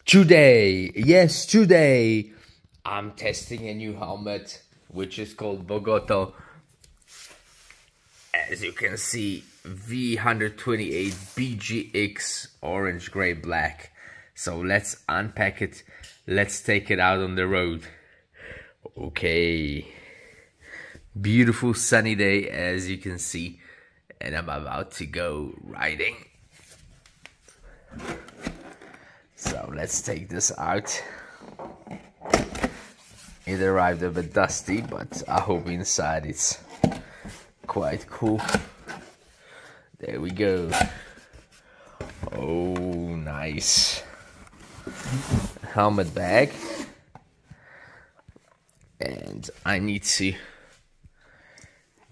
Today, I'm testing a new helmet, which is called Bogotto. As you can see, V128 BGX orange, gray, black. So let's unpack it. Let's take it out on the road. Okay. Beautiful sunny day, as you can see. And I'm about to go riding. So let's take this out. It arrived a bit dusty, but I hope inside it's quite cool. There we go. Oh, nice. Helmet bag. And I need to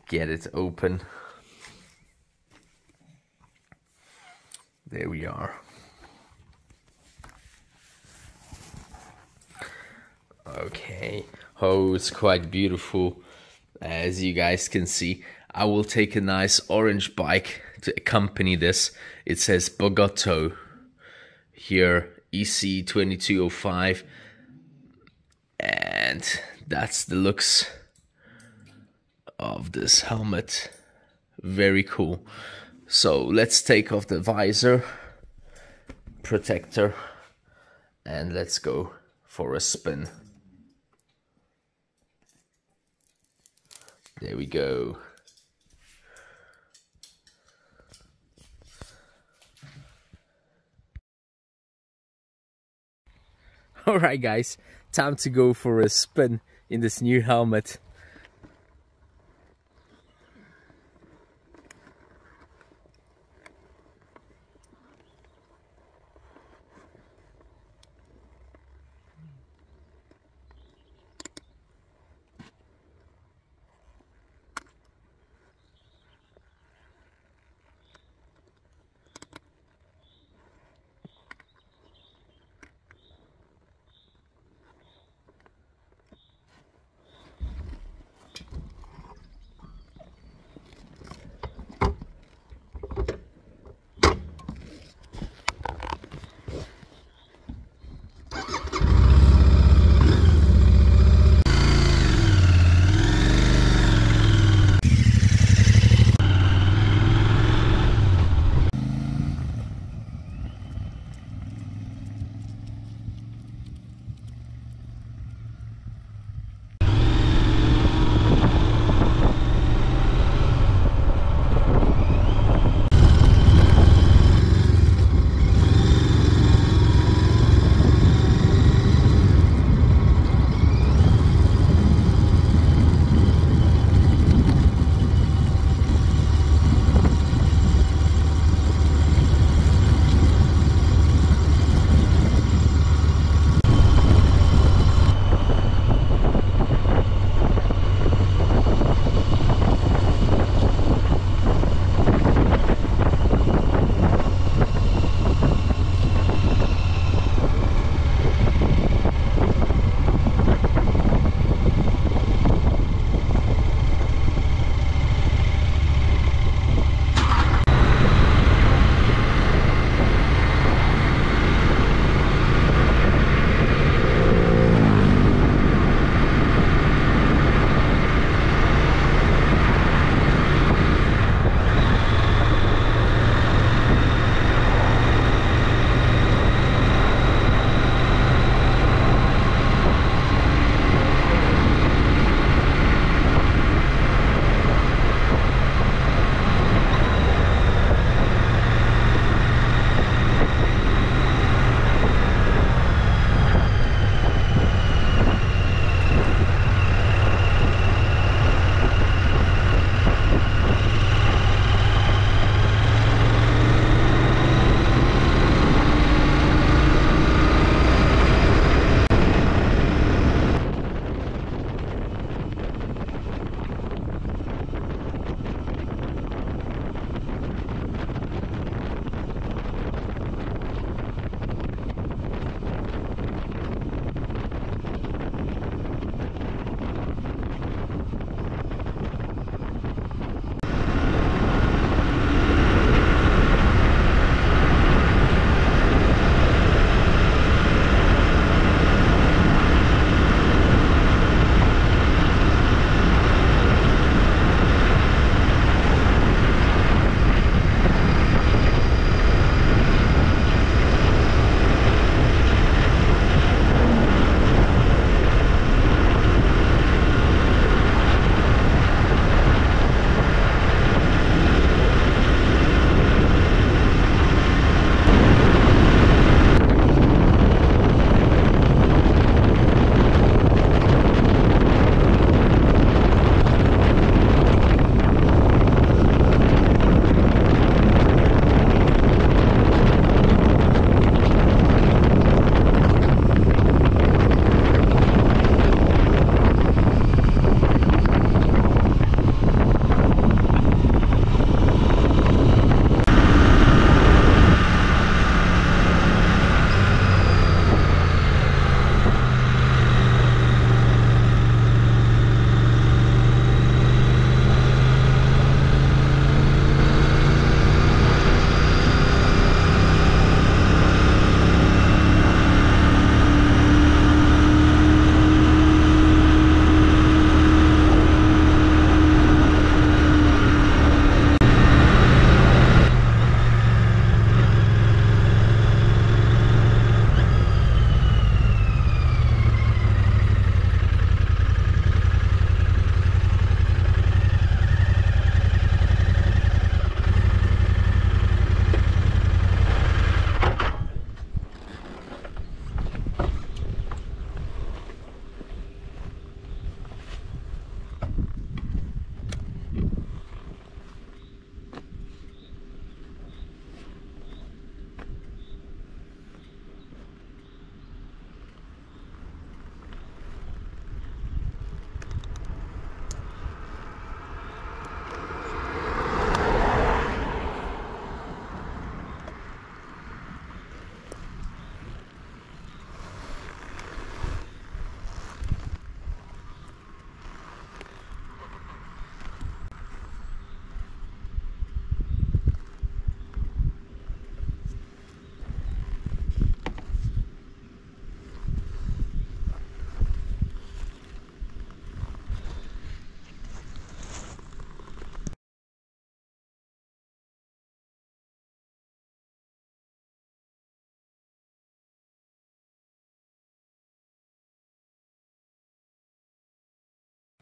get it open. There we are. Okay. Oh, it's quite beautiful. As you guys can see, I will take a nice orange bike to accompany this. It says Bogotto here, EC 2205. And that's the looks of this helmet. Very cool. So let's take off the visor, protector, and let's go for a spin. There we go. Alright guys, time to go for a spin in this new helmet.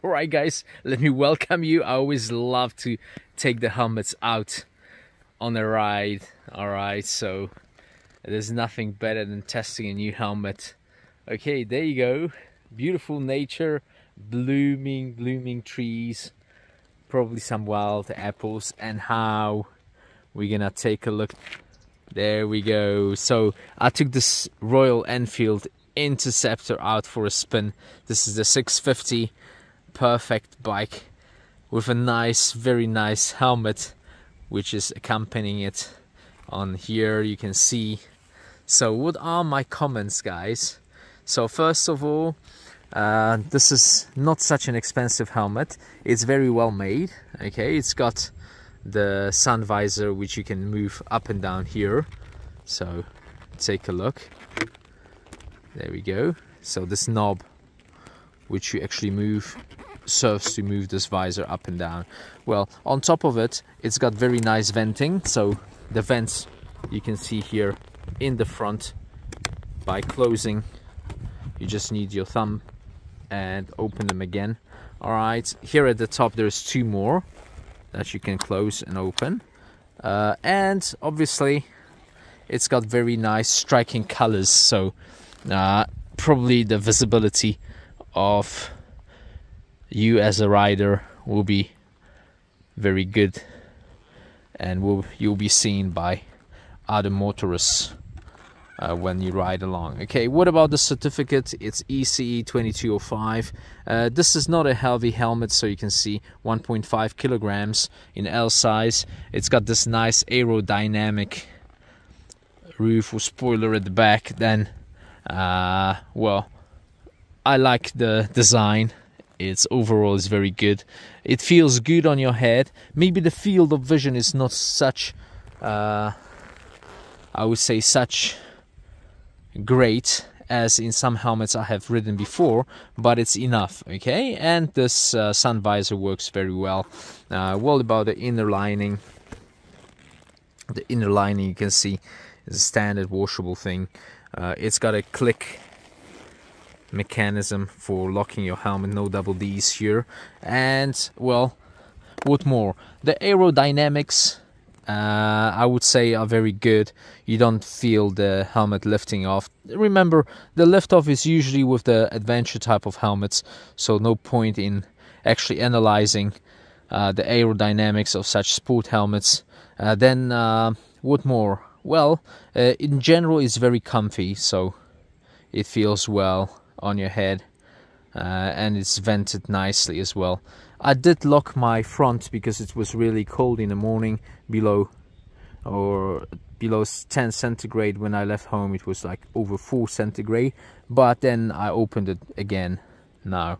Alright guys, let me welcome you. I always love to take the helmets out on a ride. Alright, so there's nothing better than testing a new helmet. Okay, there you go. Beautiful nature, blooming trees, probably some wild apples, and how we're gonna take a look. There we go. So I took this Royal Enfield Interceptor out for a spin. This is the 650, perfect bike with a nice, very nice helmet which is accompanying it. On here you can see. So what are my comments, guys? So first of all, this is not such an expensive helmet. It's very well made. Okay, it's got the sun visor which you can move up and down here. So take a look. There we go. So this knob which you actually move serves to move this visor up and down. Well, on top of it, it's got very nice venting. So the vents you can see here in the front. By closing, you just need your thumb and open them again. All right, here at the top there's two more that you can close and open, and obviously it's got very nice striking colors, so probably the visibility of you as a rider will be very good, and you'll be seen by other motorists when you ride along. Okay, what about the certificate? It's ECE 2205. This is not a heavy helmet, so you can see 1.5 kilograms in L size. It's got this nice aerodynamic roof or spoiler at the back. Then well, I like the design. It's overall is very good. It feels good on your head. Maybe the field of vision is not such I would say such great as in some helmets I have ridden before, but it's enough. Okay, and this sun visor works very well. What about the inner lining? The inner lining you can see is a standard washable thing. It's got a click mechanism for locking your helmet, no double D's here. And well, what more? The aerodynamics I would say are very good. You don't feel the helmet lifting off. Remember, the lift off is usually with the adventure type of helmets, so no point in actually analyzing the aerodynamics of such sport helmets. Then what more? Well, in general it's very comfy, so it feels well on your head, and it's vented nicely as well. I did lock my front because it was really cold in the morning, below 10 centigrade. When I left home it was like over 4 centigrade, but then I opened it again now.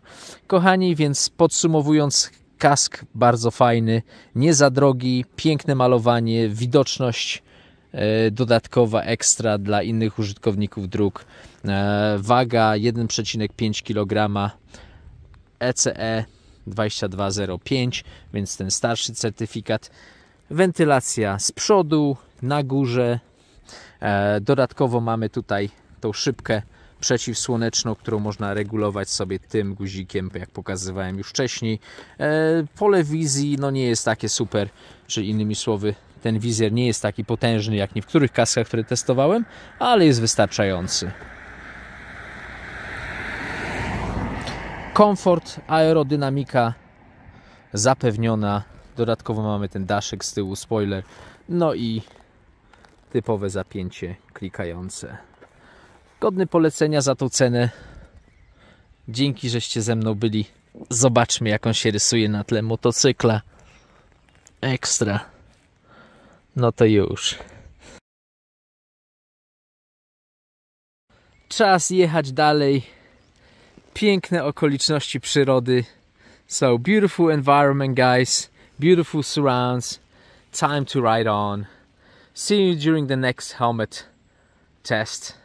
Kochani, więc podsumowując, kask bardzo fajny, nie za drogi, piękne malowanie, widoczność dodatkowa, ekstra dla innych użytkowników dróg. Waga 1,5 kg, ECE 2205, więc ten starszy certyfikat. Wentylacja z przodu, na górze. Dodatkowo mamy tutaj tą szybkę przeciwsłoneczną, którą można regulować sobie tym guzikiem, jak pokazywałem już wcześniej. Pole wizji no nie jest takie super, czyli innymi słowy ten wizjer nie jest taki potężny jak w niektórych kaskach, które testowałem, ale jest wystarczający. Komfort, aerodynamika zapewniona. Dodatkowo mamy ten daszek z tyłu, spoiler, no i typowe zapięcie klikające. Godny polecenia za tą cenę. Dzięki, żeście ze mną byli. Zobaczmy, jak on się rysuje na tle motocykla. Ekstra. No to już. Czas jechać dalej. Piękne okoliczności przyrody. So beautiful environment, guys. Beautiful surrounds. Time to ride on. See you during the next helmet test.